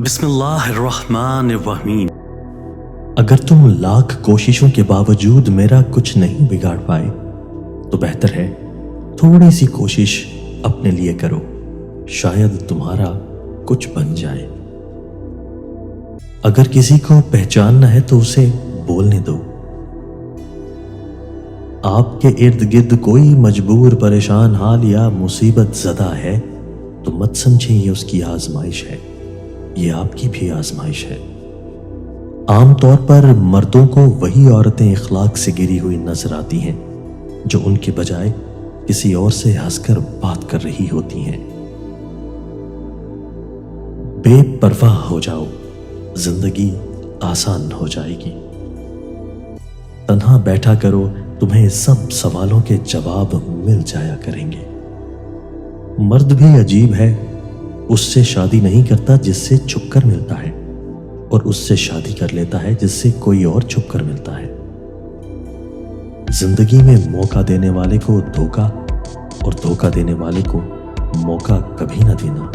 بسم اللہ الرحمن الرحیم۔ اگر تم لاکھ کوششوں کے باوجود میرا کچھ نہیں بگاڑ پائے تو بہتر ہے تھوڑی سی کوشش اپنے لیے کرو، شاید تمہارا کچھ بن جائے۔ اگر کسی کو پہچاننا ہے تو اسے بولنے دو۔ آپ کے ارد گرد کوئی مجبور، پریشان حال یا مصیبت زدہ ہے تو مت سمجھیں یہ اس کی آزمائش ہے، یہ آپ کی بھی آزمائش ہے۔ عام طور پر مردوں کو وہی عورتیں اخلاق سے گری ہوئی نظر آتی ہیں جو ان کے بجائے کسی اور سے ہنس کر بات کر رہی ہوتی ہیں۔ بے پرواہ ہو جاؤ، زندگی آسان ہو جائے گی۔ تنہا بیٹھا کرو، تمہیں سب سوالوں کے جواب مل جایا کریں گے۔ مرد بھی عجیب ہے، اس سے شادی نہیں کرتا جس سے چھپ کر ملتا ہے، اور اس سے شادی کر لیتا ہے جس سے کوئی اور چھپ کر ملتا ہے۔ زندگی میں موقع دینے والے کو دھوکا اور دھوکا دینے والے کو موقع کبھی نہ دینا۔